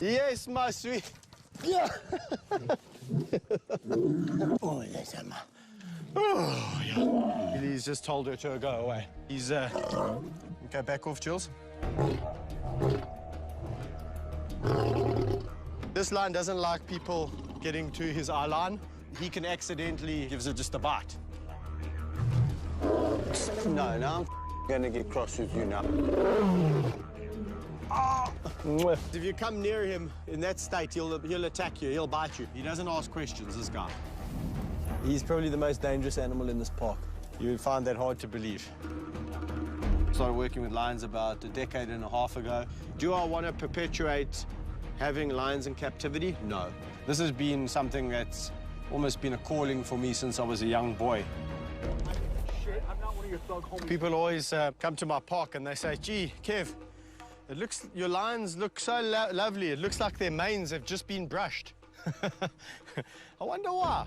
Yes, my sweet. Yeah. Oh, yeah. He's just told her to go away. He's, go back off, Jules. This lion doesn't like people getting to his eye line. He can accidentally gives it just a bite. No, I'm gonna get cross with you now. Oh. If you come near him in that state, he'll attack you, he'll bite you. He doesn't ask questions, this guy. He's probably the most dangerous animal in this park. You would find that hard to believe. Started working with lions about a decade and a half ago. Do I want to perpetuate having lions in captivity? No. This has been something that's almost been a calling for me since I was a young boy. I'm not one of your thug homies. People always come to my park and they say, gee, Kev, your lions look so lovely. It looks like their manes have just been brushed. I wonder why.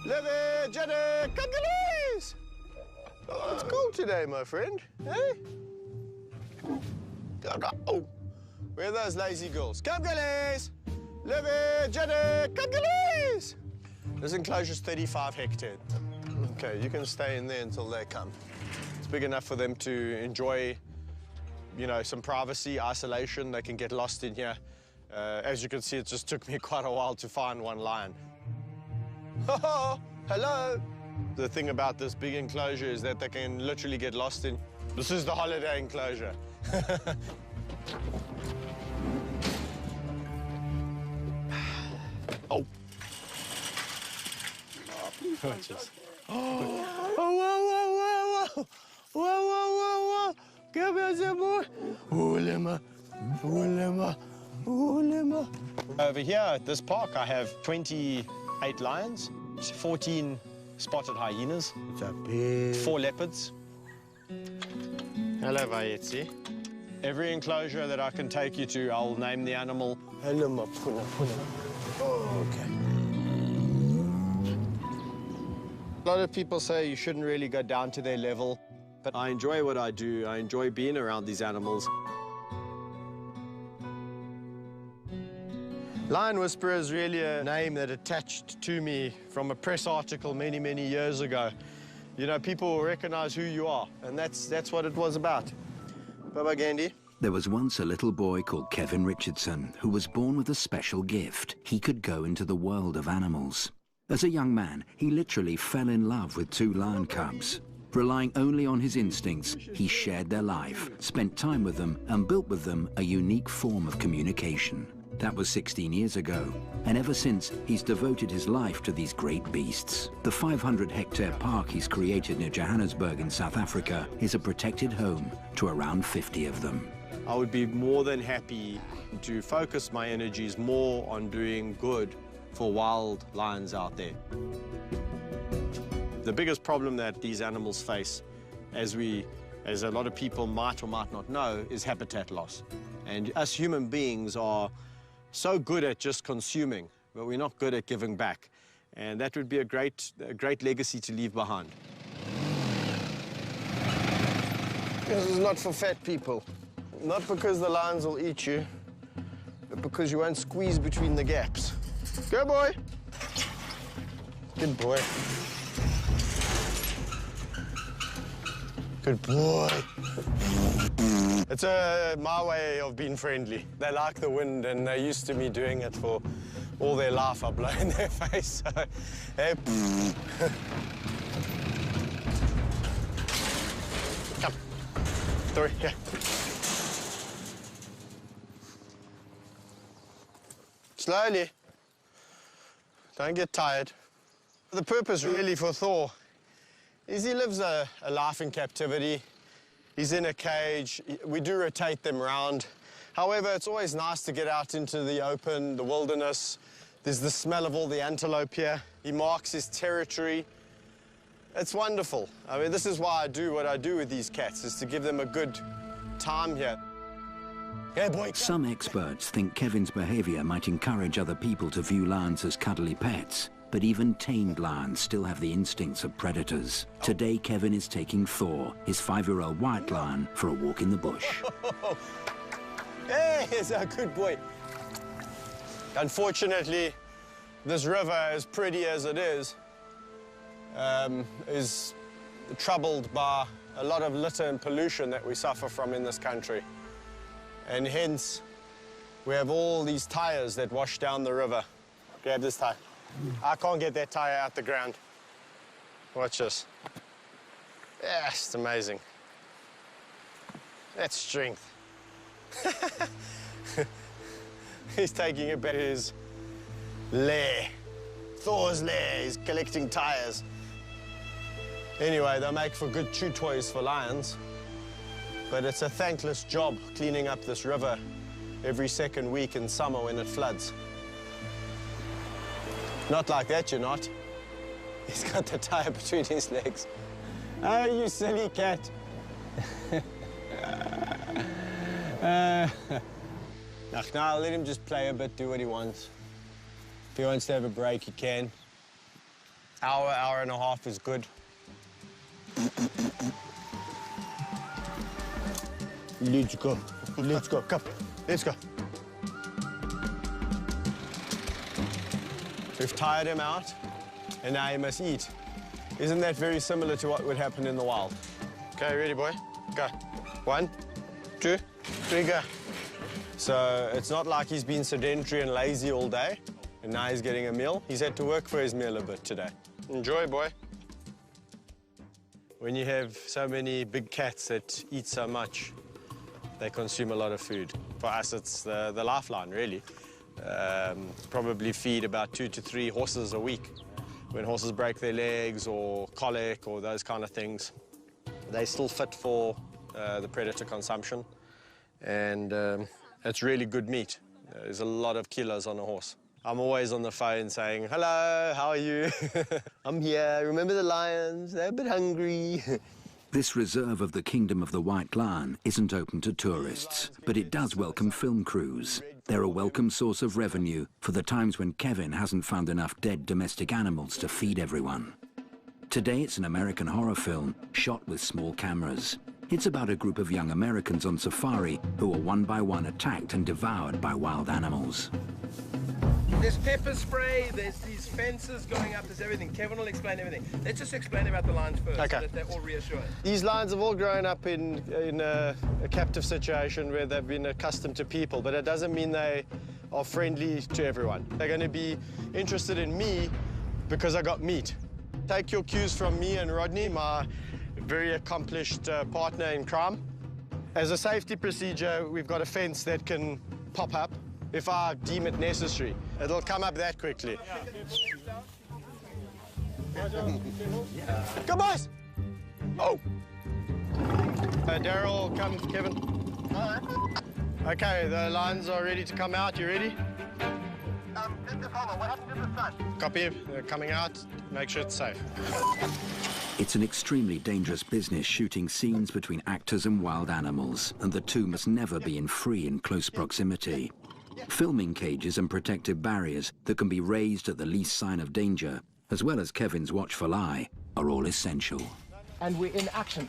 Levy, Jenny, Kangaroos! Oh, it's cold today, my friend. Hey? Oh, where are those lazy girls? Kangaroos! Levy, Jenny, Kangaroos! This enclosure's 35 hectares. Okay, you can stay in there until they come. It's big enough for them to enjoy, you know, some privacy, isolation. They can get lost in here. As you can see, it just took me quite a while to find one lion. Oh, hello. The thing about this big enclosure is that they can literally get lost in. This is the holiday enclosure. Oh. Oh, whoa, whoa, whoa, whoa, whoa, whoa, whoa, come here, some more. Ulema, ulema, ulema. Over here at this park, I have 28 lions, 14 spotted hyenas, 4 leopards. Hello, Vayetsi. Every enclosure that I can take you to, I'll name the animal. Hello, Mapuna, Puna. Oh, okay. A lot of people say you shouldn't really go down to their level, but I enjoy what I do. I enjoy being around these animals. Lion Whisperer is really a name that attached to me from a press article many, many years ago. You know, people will recognize who you are, and that's what it was about. Bye-bye, Gandhi. There was once a little boy called Kevin Richardson who was born with a special gift. He could go into the world of animals. As a young man, he literally fell in love with 2 lion cubs. Relying only on his instincts, he shared their life, spent time with them, and built with them a unique form of communication. That was 16 years ago, and ever since, he's devoted his life to these great beasts. The 500-hectare park he's created near Johannesburg in South Africa is a protected home to around 50 of them. I would be more than happy to focus my energies more on doing good for wild lions out there. The biggest problem that these animals face, as a lot of people might or might not know, is habitat loss. And us human beings are so good at just consuming, but we're not good at giving back. And that would be a great legacy to leave behind. This is not for fat people. Not because the lions will eat you, but because you won't squeeze between the gaps. Go, boy. Good boy. Good boy. It's my way of being friendly. They like the wind, and they're used to me doing it for all their life. I blow in their face. So, hey. Come. Tori, here. Slowly. Don't get tired. The purpose really for Thor is he lives a life in captivity. He's in a cage. We do rotate them around. However, it's always nice to get out into the open, the wilderness. There's the smell of all the antelope here. He marks his territory. It's wonderful. I mean, this is why I do what I do with these cats, is to give them a good time here. Yeah, boy. Some experts think Kevin's behavior might encourage other people to view lions as cuddly pets. But even tamed lions still have the instincts of predators. Today, Kevin is taking Thor, his 5-year-old white lion, for a walk in the bush. Hey, he's a good boy. Unfortunately, this river, as pretty as it is troubled by a lot of litter and pollution that we suffer from in this country. And hence, we have all these tires that wash down the river. Grab this tire. I can't get that tire out the ground. Watch this. Yeah, it's amazing. That's strength. He's taking it back to his lair. Thor's lair. He's collecting tires. Anyway, they make for good chew toys for lions. But it's a thankless job cleaning up this river every second week in summer when it floods. Not like that, you're not. He's got the tire between his legs. Oh, you silly cat. Now I'll let him just play a bit, do what he wants. If he wants to have a break, he can. Hour and a half is good. Let's go. Let's go. Come. Let's go. We've tired him out, and now he must eat. Isn't that very similar to what would happen in the wild? Okay, ready, boy? Go. 1, 2, 3, go. So it's not like he's been sedentary and lazy all day, and now he's getting a meal. He's had to work for his meal a bit today. Enjoy, boy. When you have so many big cats that eat so much, they consume a lot of food. For us, it's the lifeline, really. Probably feed about 2 to 3 horses a week. When horses break their legs or colic or those kind of things, they're still fit for the predator consumption. And it's really good meat. There's a lot of kilos on a horse. I'm always on the phone saying, hello, how are you? I'm here, remember the lions? They're a bit hungry. This reserve of the Kingdom of the White Lion isn't open to tourists, but it does welcome film crews. They're a welcome source of revenue for the times when Kevin hasn't found enough dead domestic animals to feed everyone. Today it's an American horror film shot with small cameras. It's about a group of young Americans on safari who are one by one attacked and devoured by wild animals. There's pepper spray, there's these fences going up, there's everything. Kevin will explain everything. Let's just explain about the lions first, okay, so that they're all reassured. These lions have all grown up in a captive situation where they've been accustomed to people, but it doesn't mean they are friendly to everyone. They're going to be interested in me because I got meat. Take your cues from me and Rodney, my very accomplished partner in crime. As a safety procedure, we've got a fence that can pop up if I deem it necessary. It'll come up that quickly. Go, boys! Oh! Daryl, come, Kevin. Okay, the lions are ready to come out. You ready? Just to follow. What happened to the sun? Copy. They're coming out. Make sure it's safe. It's an extremely dangerous business shooting scenes between actors and wild animals, and the two must never be in free and close proximity. Filming cages and protective barriers that can be raised at the least sign of danger, as well as Kevin's watchful eye, are all essential. And we're in action.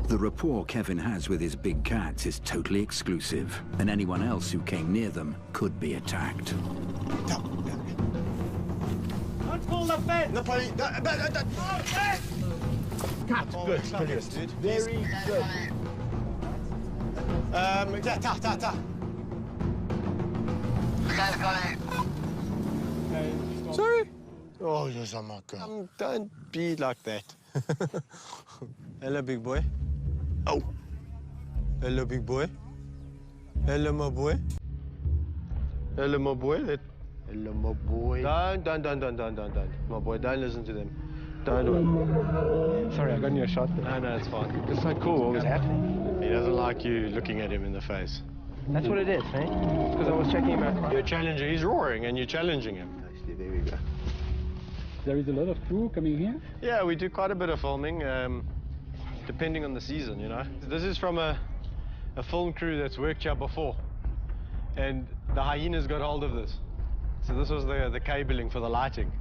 The rapport Kevin has with his big cats is totally exclusive, and anyone else who came near them could be attacked. Don't pull the fence! No, buddy. Cut. Good. Brilliant, dude. Very good. Ta. Sorry? Oh, yes, I'm not good. Don't be like that. Hello, big boy. Oh. Hello, big boy. Hello, my boy. Hello, my boy. Hello, my boy. Don't. My boy, don't listen to them. Don't. Sorry, I got you a shot there. No, it's fine. It's so cool what was happening. He doesn't like you looking at him in the face. That's what it is, eh? Because I was checking him out. You're challenging. He's roaring, and you're challenging him. There we go. There is a lot of crew coming here. Yeah, we do quite a bit of filming. depending on the season, you know. This is from a film crew that's worked here before, and the hyenas got hold of this. So this was the cabling for the lighting.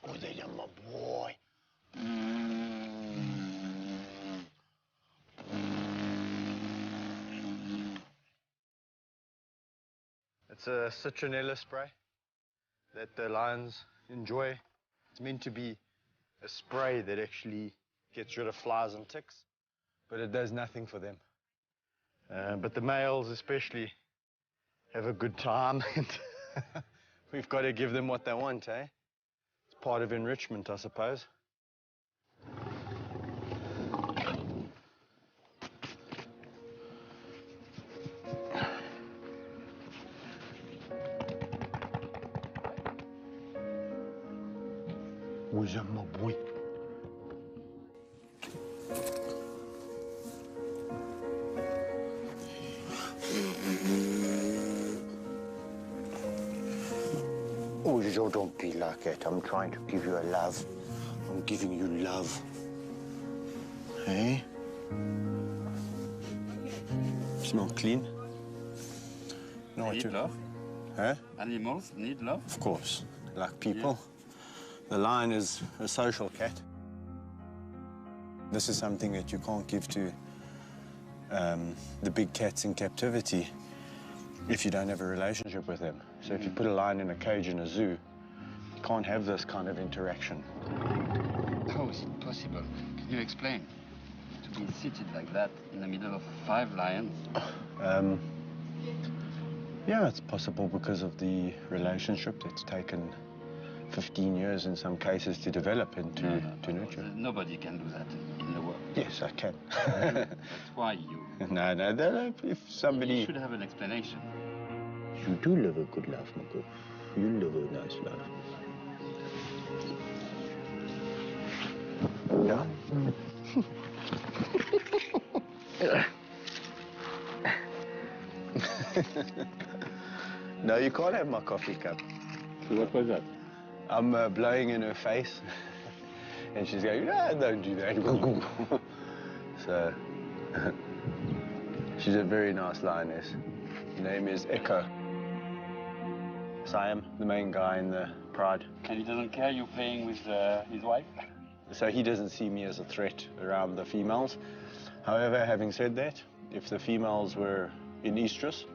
Oh, there you are, my boy. It's a citronella spray that the lions enjoy. It's meant to be a spray that actually gets rid of flies and ticks, but it does nothing for them. But the males especially have a good time, and we've got to give them what they want, eh? It's part of enrichment, I suppose. Where's that, my boy? Oh, Joe, don't be like that. I'm trying to give you a love. I'm giving you love. Hey? Smell clean? No, Need love? Huh? Animals need love? Of course, like people. Yeah. The lion is a social cat. This is something that you can't give to the big cats in captivity if you don't have a relationship with them. So if you put a lion in a cage in a zoo, you can't have this kind of interaction. How is it possible? Can you explain? To be seated like that in the middle of 5 lions? Yeah, it's possible because of the relationship that's taken 15 years in some cases to develop and to nurture. Nobody can do that in the world. Yes, I can. That's why you... No, if somebody... You should have an explanation. You do live a good life, Marco. You live a nice life. Yeah? No, you can't have my coffee cup. So what was that? I'm blowing in her face, and she's going, no, don't do that. So, she's a very nice lioness. Her name is Echo. Siam, the main guy in the pride. And he doesn't care you playing with his wife? So he doesn't see me as a threat around the females. However, having said that, if the females were in estrus,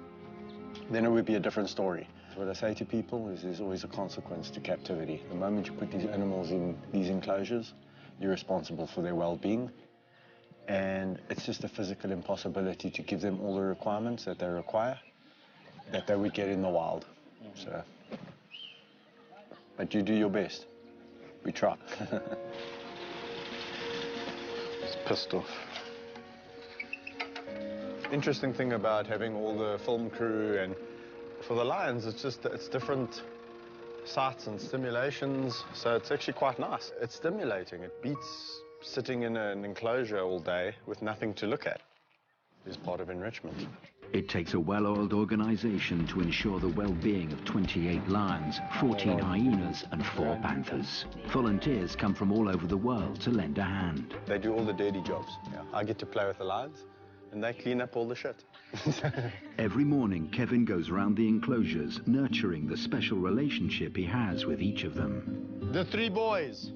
then it would be a different story. What I say to people is there's always a consequence to captivity. The moment you put these animals in these enclosures, you're responsible for their well-being. And it's just a physical impossibility to give them all the requirements that they require, that they would get in the wild. So, but you do your best. We try. It's pissed off. Interesting thing about having all the film crew, and for the lions, it's different sights and stimulations, so it's actually quite nice. It's stimulating. It beats sitting in an enclosure all day with nothing to look at. It's part of enrichment. It takes a well-oiled organization to ensure the well-being of 28 lions, 14 hyenas and 4 panthers. Volunteers come from all over the world to lend a hand. They do all the dirty jobs. Yeah. I get to play with the lions, and they clean up all the shit. Every morning, Kevin goes round the enclosures, nurturing the special relationship he has with each of them. The 3 boys,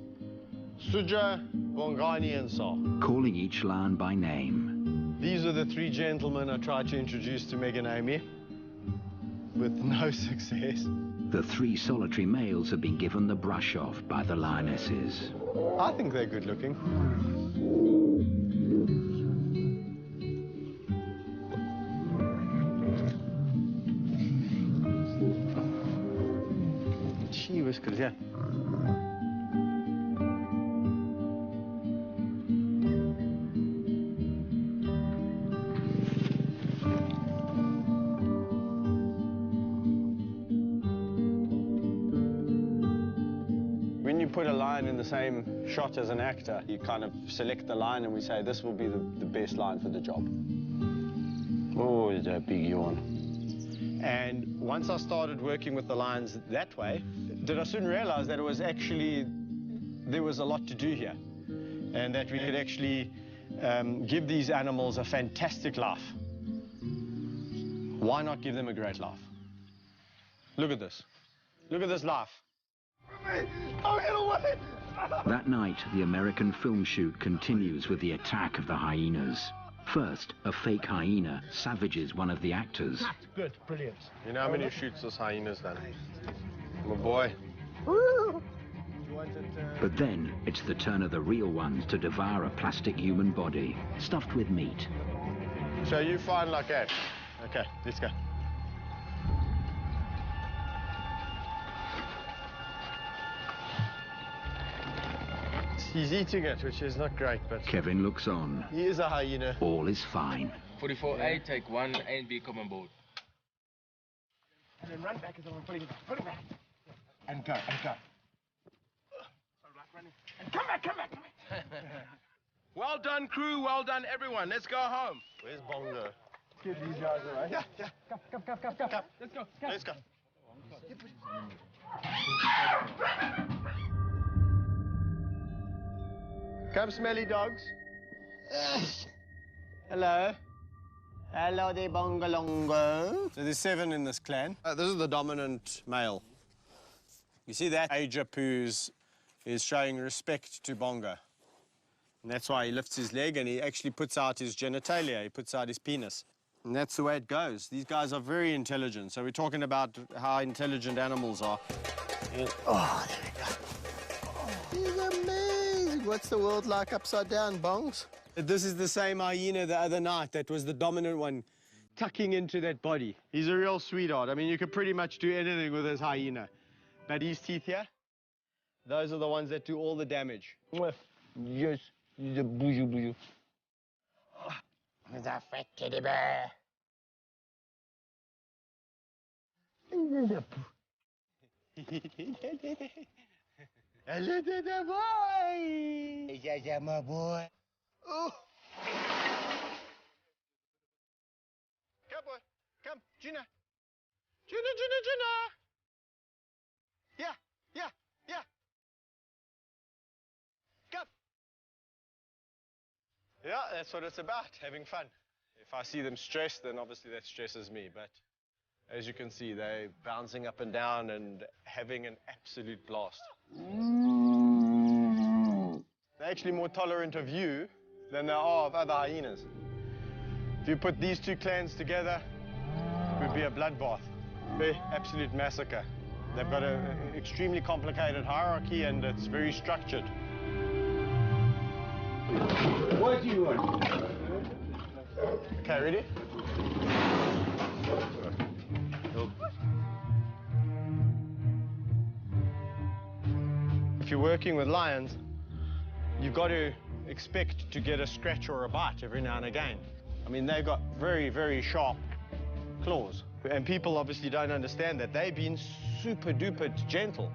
Suja, Bongani, and Sa. Calling each lion by name. These are the 3 gentlemen I tried to introduce to Meg and Amy, with no success. The 3 solitary males have been given the brush off by the lionesses. I think they're good looking. Gee whiskers, yeah. When you put a lion in the same shot as an actor, you kind of select the lion and we say, this will be the best lion for the job. Oh, is that a big yawn. And once I started working with the lions that way, did I soon realize that it was actually there was a lot to do here, and that we could actually give these animals a fantastic life. Why not give them a great life? Look at this. Look at this life. That night, the American film shoot continues with the attack of the hyenas. First, a fake hyena savages one of the actors. Good, brilliant. You know how many shoots this hyena's done? My boy. But then, it's the turn of the real ones to devour a plastic human body, stuffed with meat. So you find like that. Okay, let's go. He's eating it, which is not great, but Kevin looks on. he is a hyena. All is fine. 44A, take 1, A and B come on board. And then run back as I'm putting it back. Put it back. And go, and go. And come back, come back, come back. Well done, crew. Well done, everyone. Let's go home. Where's Bongo? Give these guys away. Yeah, yeah. Come. Let's go. Let's go. Come, smelly dogs. Hello. Hello there, Bongalongo. So there's 7 in this clan. This is the dominant male. You see that Ajap who's is showing respect to Bongo. And that's why he lifts his leg and he actually puts out his genitalia, he puts out his penis. And that's the way it goes. These guys are very intelligent. So we're talking about how intelligent animals are. Oh, there we go. He's amazing. What's the world like upside down, Bongs? This is the same hyena the other night that was the dominant one, tucking into that body. He's a real sweetheart. I mean, you could pretty much do anything with this hyena. But his teeth here, those are the ones that do all the damage. Yes, he's a bougie. He's a fat teddy bear. Hello, little boy. Yeah, my boy. Oh. Come, boy. Come, Gina. Gina. Yeah. Come. Yeah, that's what it's about, having fun. If I see them stressed, then obviously that stresses me. But as you can see, they're bouncing up and down and having an absolute blast. They're actually more tolerant of you than they are of other hyenas. If you put these 2 clans together, it would be a bloodbath. Absolute massacre. They've got an extremely complicated hierarchy and it's very structured. What do you want? Okay, ready? If you're working with lions, you've got to expect to get a scratch or a bite every now and again. I mean, they've got very, very sharp claws. And people obviously don't understand that. They've been super duper gentle.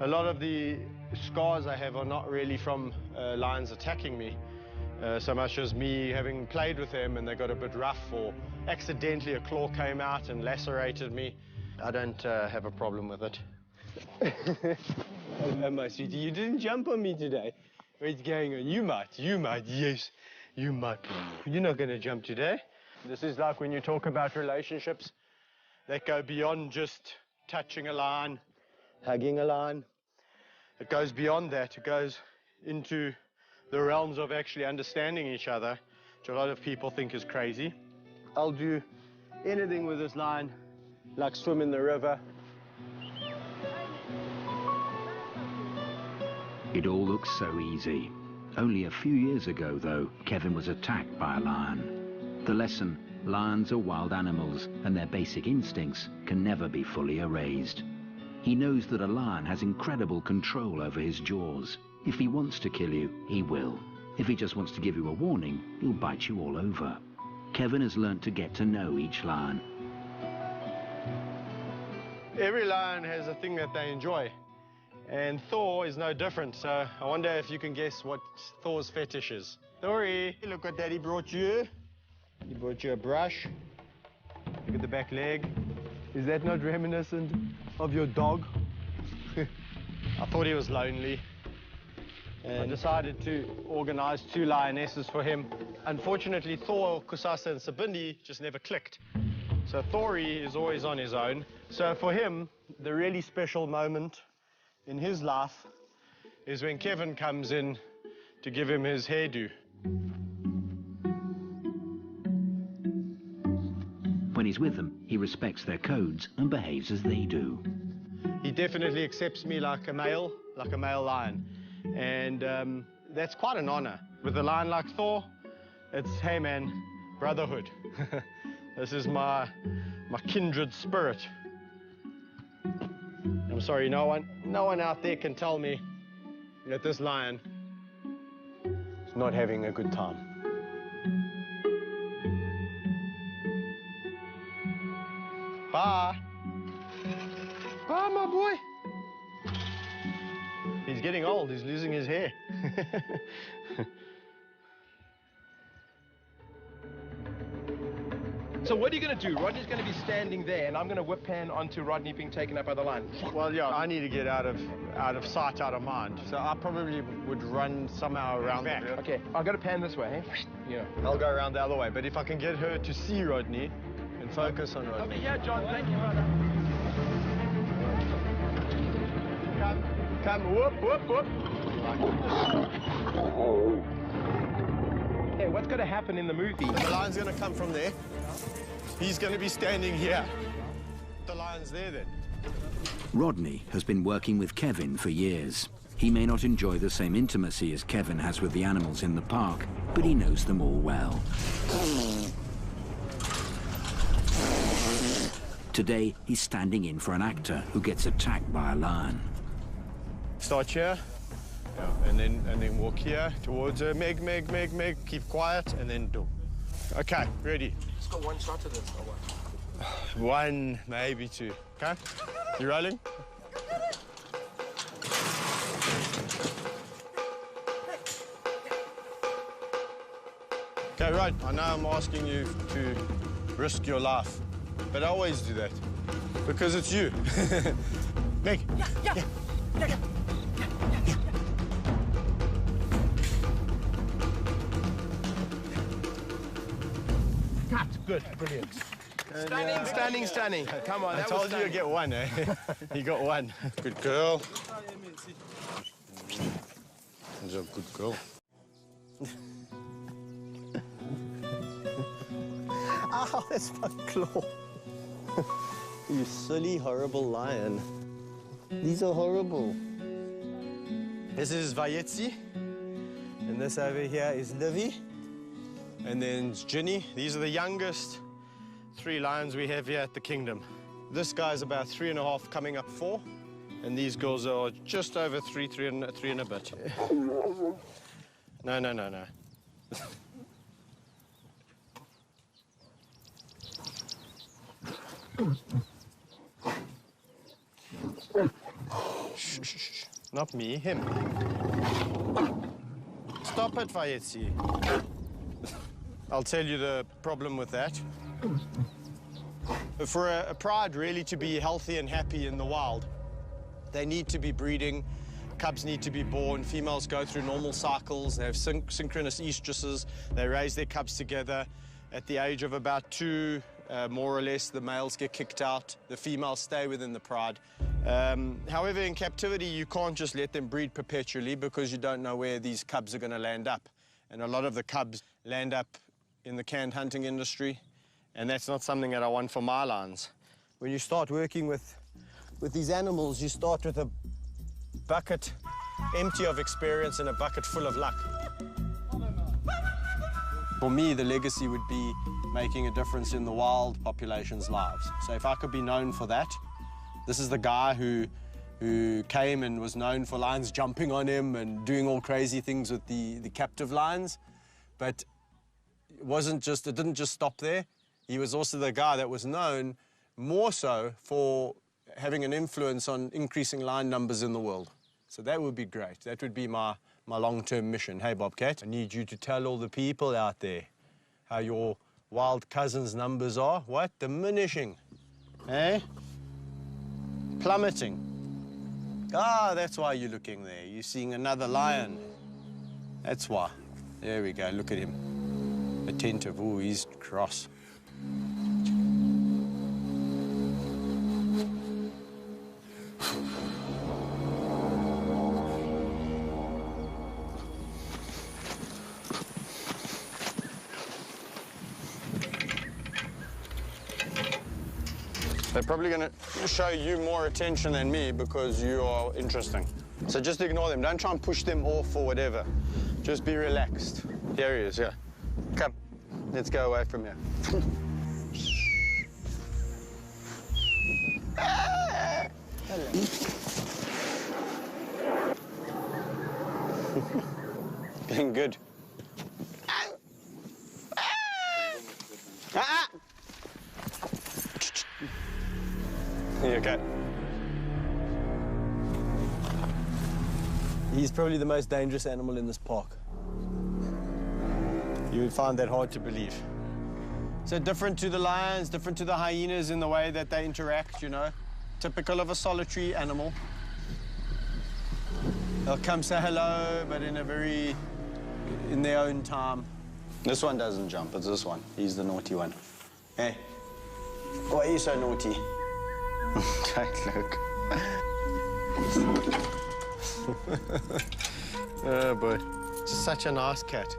A lot of the scars I have are not really from lions attacking me, so much as me having played with them and they got a bit rough or accidentally a claw came out and lacerated me. I don't have a problem with it. My sweetie, you didn't jump on me today. What's going on? You might, yes, you might. You're not going to jump today. This is like when you talk about relationships that go beyond just touching a lion, hugging a lion. It goes beyond that. It goes into the realms of actually understanding each other, which a lot of people think is crazy. I'll do anything with this lion, like swim in the river. It all looks so easy. Only a few years ago, though, Kevin was attacked by a lion. The lesson: lions are wild animals, and their basic instincts can never be fully erased. He knows that a lion has incredible control over his jaws. If he wants to kill you, he will. If he just wants to give you a warning, he'll bite you all over. Kevin has learnt to get to know each lion. Every lion has a thing that they enjoy, and Thor is no different, so I wonder if you can guess what Thor's fetish is. Thory, look what Daddy brought you. He brought you a brush. Look at the back leg. Is that not reminiscent of your dog? I thought he was lonely. And I decided to organize 2 lionesses for him. Unfortunately, Thor, Kusasa, and Sabindi just never clicked. So Thori is always on his own. So for him, the really special moment in his life is when Kevin comes in to give him his hairdo. When he's with them, he respects their codes and behaves as they do. He definitely accepts me like a male lion. And that's quite an honor. With a lion like Thor, it's, hey man, brotherhood. This is my kindred spirit. I'm sorry, no one out there can tell me that this lion is not having a good time. Bye. Bye, my boy. He's getting old, he's losing his hair. So what are you going to do? Rodney's going to be standing there, and I'm going to whip pan onto Rodney being taken up by the lion. Well, yeah, I need to get out of sight, out of mind. So I probably would run somehow around the back. Okay, I'll go to pan this way, eh? Yeah. I'll go around the other way, but if I can get her to see Rodney and focus on Rodney. Over here, John. Thank you, brother. Come, whoop, whoop, whoop. Hey, what's going to happen in the movie? The lion's going to come from there. He's going to be standing here. The lion's there then. Rodney has been working with Kevin for years. He may not enjoy the same intimacy as Kevin has with the animals in the park, but he knows them all well. Today, he's standing in for an actor who gets attacked by a lion. Start here, yeah, and then walk here towards her. Meg, keep quiet, and then do. Okay, ready. Just got one shot of this, or what? One, maybe 2. Okay, you rolling? Okay, right. I know I'm asking you to risk your life, but I always do that because it's you. Meg. Yeah. Good, brilliant. Stunning. Come on, I told you to get 1, eh? You got 1. Good girl. She's a good girl. Ow, that's my claw. You silly, horrible lion. These are horrible. This is Vayetzi. And this over here is Livy. And then Ginny. These are the youngest 3 lions we have here at the kingdom. This guy's about 3.5, coming up 4. And these girls are just over 3 and a bit. No. Shh. Not me, him. Stop it, Vayetzi. I'll tell you the problem with that. For a pride really to be healthy and happy in the wild, they need to be breeding, cubs need to be born, females go through normal cycles, they have synchronous oestruses, they raise their cubs together. At the age of about 2, more or less, the males get kicked out, the females stay within the pride. However, in captivity, you can't just let them breed perpetually because you don't know where these cubs are going to land up. And a lot of the cubs land up in the canned hunting industry, and that's not something that I want for my lions. When you start working with these animals, you start with a bucket empty of experience and a bucket full of luck. For me, the legacy would be making a difference in the wild population's lives. So if I could be known for that, this is the guy who came and was known for lions jumping on him and doing all crazy things with the captive lions, but it didn't just stop there. He was also the guy that was known more so for having an influence on increasing lion numbers in the world. So that would be great. That would be my long-term mission. Hey, Bobcat, I need you to tell all the people out there how your wild cousins' numbers are. What? Diminishing. Eh? Plummeting. Ah, that's why you're looking there. You're seeing another lion. That's why. There we go, look at him. Attentive, oh, he's cross. They're probably going to show you more attention than me because you are interesting. So just ignore them. Don't try and push them off or whatever. Just be relaxed. Here he is, yeah. Come, let's go away from here. Hello. Getting good. You okay? He's probably the most dangerous animal in this park. You would find that hard to believe. So different to the lions, different to the hyenas in the way that they interact, you know. Typical of a solitary animal. They'll come say hello, but in their own time. This one doesn't jump, it's this one. He's the naughty one. Hey, why are you so naughty? Don't look. Oh boy, such a nice cat.